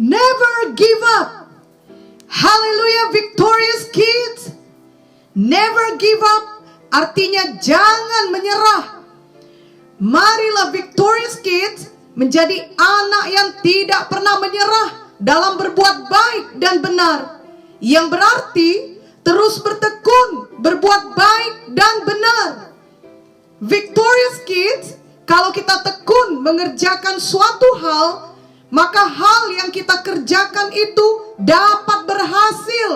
Never give up. Hallelujah, victorious kids. Never give up artinya jangan menyerah. Marilah victorious kids menjadi anak yang tidak pernah menyerah dalam berbuat baik dan benar. Yang berarti terus bertekun, berbuat baik dan benar. Victorious kids, kalau kita tekun mengerjakan suatu hal, maka hal yang kita kerjakan itu dapat berhasil.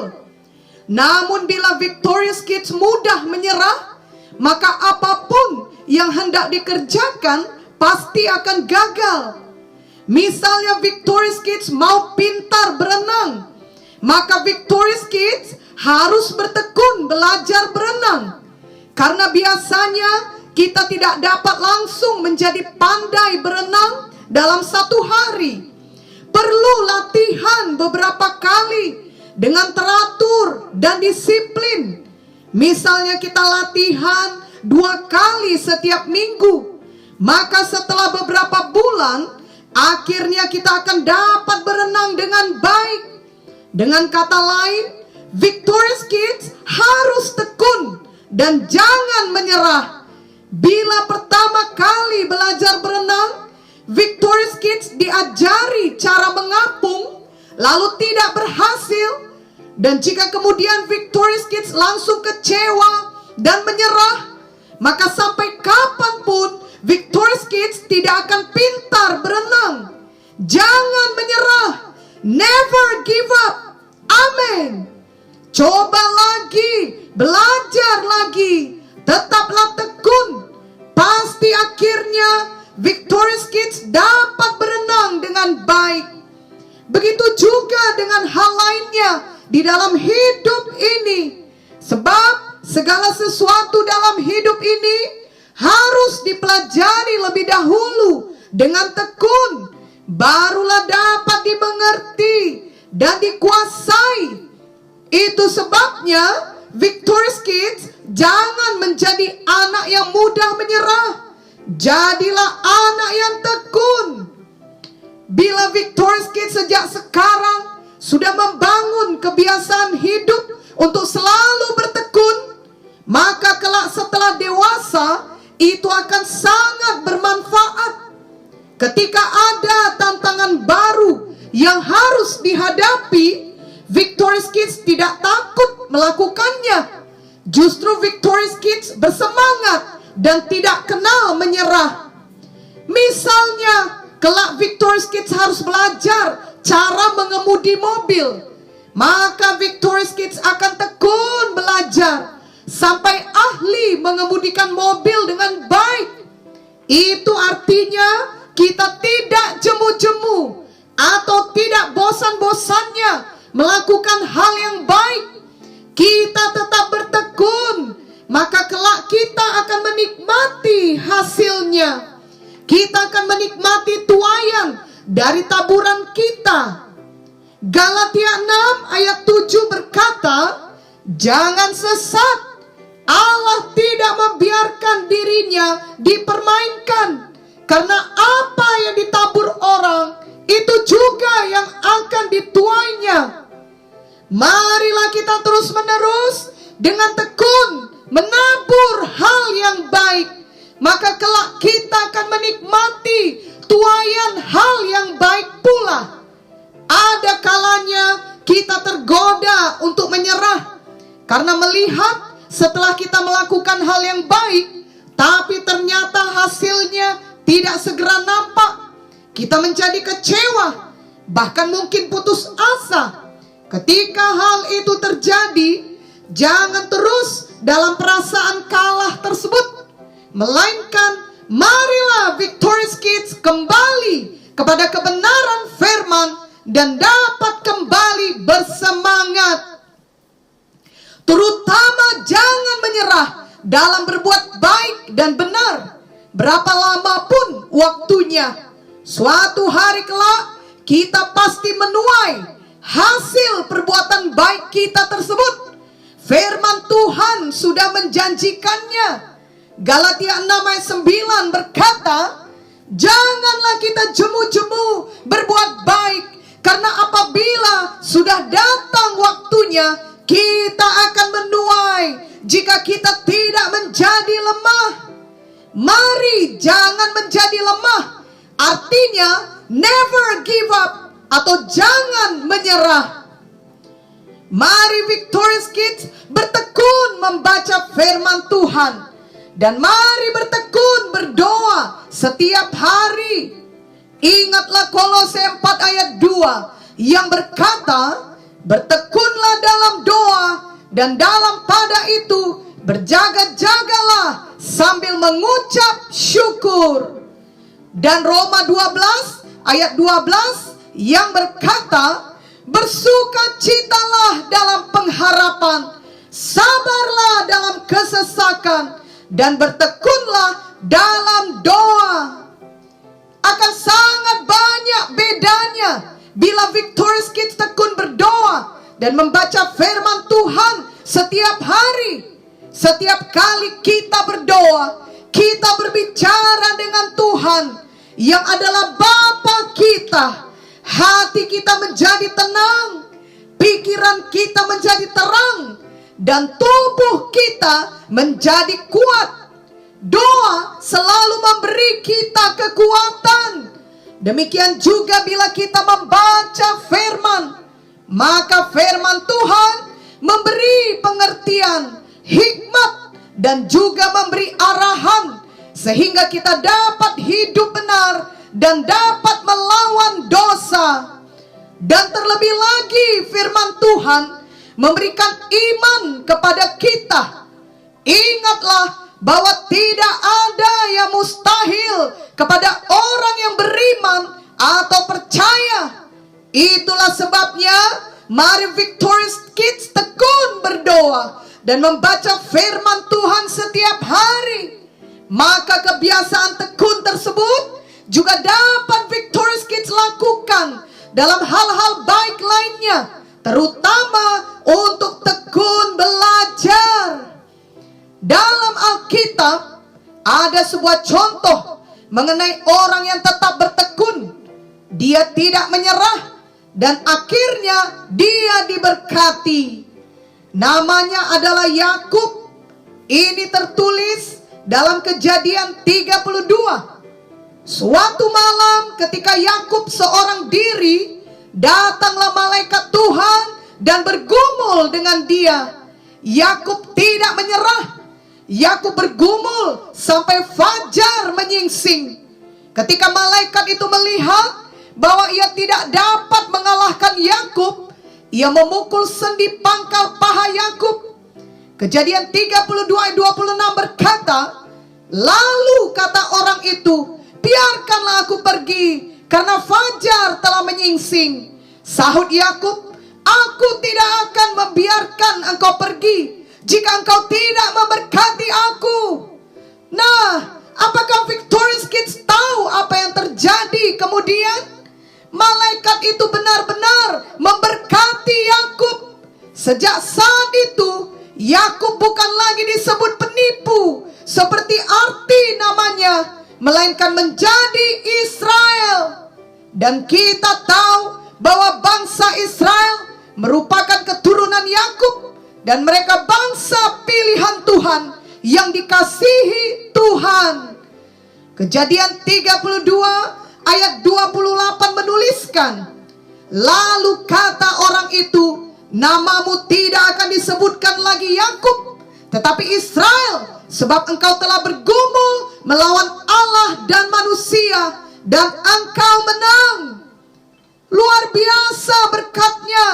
Namun bila victorious kids mudah menyerah, maka apapun yang hendak dikerjakan pasti akan gagal. Misalnya victorious kids mau pintar berenang, maka victorious kids harus bertekun belajar berenang. Karena biasanya kita tidak dapat langsung menjadi pandai berenang dalam satu hari. Perlu latihan beberapa kali dengan teratur dan disiplin. Misalnya kita latihan 2 kali setiap minggu, maka setelah beberapa bulan akhirnya kita akan dapat berenang dengan baik. Dengan kata lain, victorious kids harus tekun dan jangan menyerah. Bila pertama kali belajar berenang, victorious kids diajari cara mengapung, lalu tidak berhasil. Dan jika kemudian victorious kids langsung kecewa dan menyerah, maka sampai kapanpun victorious kids tidak akan pintar berenang. Jangan menyerah. Never give up. Amin. Coba lagi, belajar lagi, tetaplah tekun. Pasti akhirnya victorious kids dapat berenang dengan baik. Begitu juga dengan hal lainnya di dalam hidup ini. Sebab segala sesuatu dalam hidup ini harus dipelajari lebih dahulu dengan tekun, barulah dapat dimengerti dan dikuasai. Itu sebabnya victorious kids jangan menjadi anak yang mudah menyerah. Jadilah anak yang tekun. Bila victorious kids sejak sekarang sudah membangun kebiasaan hidup untuk selalu bertekun, maka kelak setelah dewasa itu akan sangat bermanfaat. Ketika ada tantangan baru yang harus dihadapi, victorious kids tidak takut melakukannya. Justru victorious kids bersemangat dan tidak kenal menyerah. Misalnya, kelak victorious kids harus belajar cara mengemudi mobil, maka victorious kids akan tekun belajar sampai ahli mengemudikan mobil dengan baik. Itu artinya kita tidak jemu-jemu atau tidak bosan-bosannya melakukan hal yang baik. Kita tetap bertekun, maka kelak kita akan menikmati hasilnya. Kita akan menikmati tuaian dari taburan kita. Galatia 6 ayat 7 berkata, jangan sesat. Allah tidak membiarkan dirinya dipermainkan. Karena apa yang ditabur orang, itu juga yang akan dituainya. Marilah kita terus menerus dengan tekun menabur hal yang baik. Maka kelak kita akan menikmati tuaian hal yang baik pula. Ada kalanya kita tergoda untuk menyerah, karena melihat setelah kita melakukan hal yang baik, tapi ternyata hasilnya tidak segera nampak. Kita menjadi kecewa, bahkan mungkin putus asa. Ketika hal itu terjadi, jangan terus dalam perasaan kalah tersebut, melainkan marilah victorious kids kembali kepada kebenaran firman dan dapat kembali bersemangat. Terutama jangan menyerah dalam berbuat baik dan benar. Berapa lama pun waktunya, suatu hari kelak kita pasti menuai hasil perbuatan baik kita tersebut. Firman Tuhan sudah menjanjikannya. Galatia 6 ayat 9 berkata, janganlah kita jemu-jemu berbuat baik, Karena apabila sudah datang waktunya, kita akan menuai jika kita tidak menjadi lemah. Mari jangan menjadi lemah. Artinya never give up atau jangan menyerah. Mari Victorious Kids bertekun membaca firman Tuhan. Dan mari bertekun berdoa setiap hari. Ingatlah Kolose 4 ayat 2 yang berkata, bertekunlah dalam doa dan dalam pada itu berjaga-jagalah sambil mengucap syukur. Dan Roma 12 ayat 12 yang berkata, bersukacitalah dalam pengharapan, sabarlah dalam kesesakan, dan bertekunlah dalam doa. Akan sangat banyak bedanya bila Victorious Kids tekun berdoa dan membaca firman Tuhan setiap hari. Setiap kali kita berdoa, kita berbicara dengan Tuhan yang adalah Bapa kita. Hati kita menjadi tenang, pikiran kita menjadi terang, dan tubuh kita menjadi kuat. Doa selalu memberi kita kekuatan. Demikian juga bila kita membaca firman, maka firman Tuhan memberi pengertian, hikmat, dan juga memberi arahan, sehingga kita dapat hidup benar dan dapat melawan dosa. Dan terlebih lagi firman Tuhan memberikan iman kepada kita. Ingatlah bahwa tidak ada yang mustahil kepada orang yang beriman atau percaya. Itulah sebabnya mari Victorious Kids tekun berdoa dan membaca firman Tuhan setiap hari. Maka kebiasaan tekun tersebut juga dapat Victorious Kids lakukan dalam hal-hal baik lainnya, terutama untuk tekun belajar. Dalam Alkitab ada sebuah contoh mengenai orang yang tetap bertekun. Dia tidak menyerah dan akhirnya dia diberkati. Namanya adalah Yakub. Ini tertulis dalam Kejadian 32. Suatu malam ketika Yakub seorang diri, datanglah malaikat Tuhan dan bergumul dengan dia. Yakub tidak menyerah. Yakub bergumul sampai fajar menyingsing. Ketika malaikat itu melihat bahwa ia tidak dapat mengalahkan Yakub, ia memukul sendi pangkal paha Yakub. Kejadian 32 ayat 26 berkata, lalu kata orang itu, biarkanlah aku pergi, karena fajar telah menyingsing. Sahut Yakub, aku tidak akan membiarkan engkau pergi jika engkau tidak memberkati aku. Nah, apakah Victorious Kids tahu apa yang terjadi kemudian? Malaikat itu benar-benar memberkati Yakub. Sejak saat itu, Yakub bukan lagi disebut penipu seperti arti namanya, melainkan menjadi Israel. Dan kita tahu bahwa bangsa Israel merupakan keturunan Yakub, dan mereka bangsa pilihan Tuhan yang dikasihi Tuhan. Kejadian 32 ayat 28 menuliskan, lalu kata orang itu, namamu tidak akan disebutkan lagi Yakub, tetapi Israel, sebab engkau telah bergumul melawan Allah dan manusia, dan engkau menang. Luar biasa berkatnya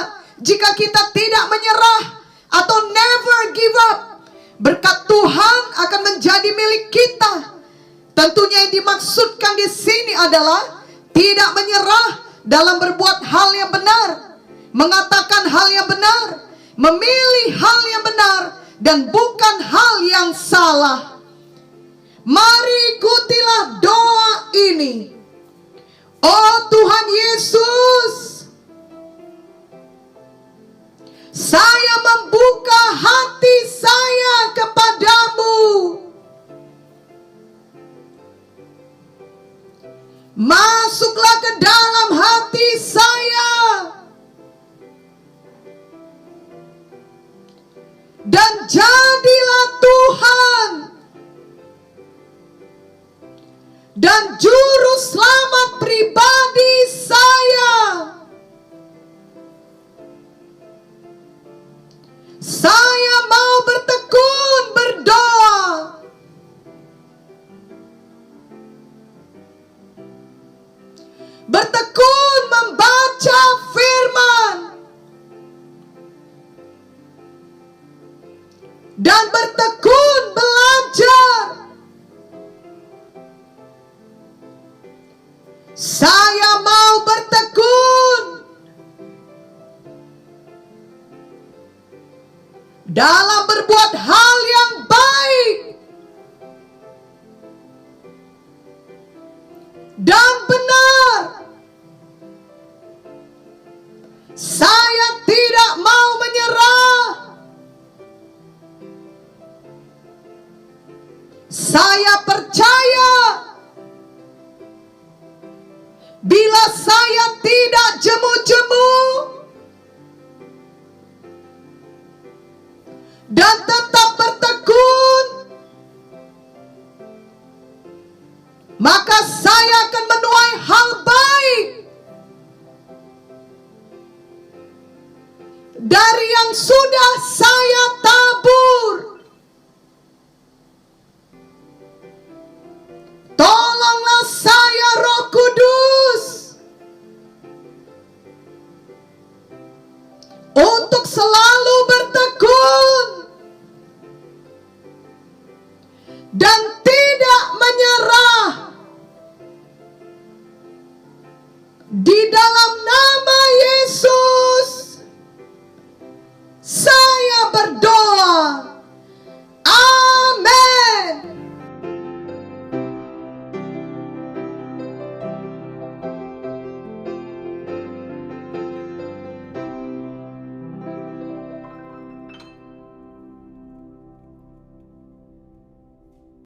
jika kita tidak menyerah atau never give up. Berkat Tuhan akan menjadi milik kita. Tentunya yang dimaksudkan di sini adalah tidak menyerah dalam berbuat hal yang benar, mengatakan hal yang benar, memilih hal yang benar, dan bukan hal yang salah. Mari ikutilah doa ini. Oh Tuhan Yesus, saya membuka hati saya kepadamu. Masuklah ke dalam hati saya. jadilah Tuhan dan juru selamat pribadi saya. Saya mau bertekun berdoa. Bertekun membaca firman. Dan bertekun belajar. Saya mau bertekun dalam berbuat hal yang baik dan benar. Saya tidak mau menyerah. Saya percaya bila saya tidak jemu-jemu dan tetap bertekun, maka saya akan menuai hal baik dari yang sudah saya tabur. Tolonglah saya, Roh Kudus, untuk selalu bertekun dan tidak menyerah di dalam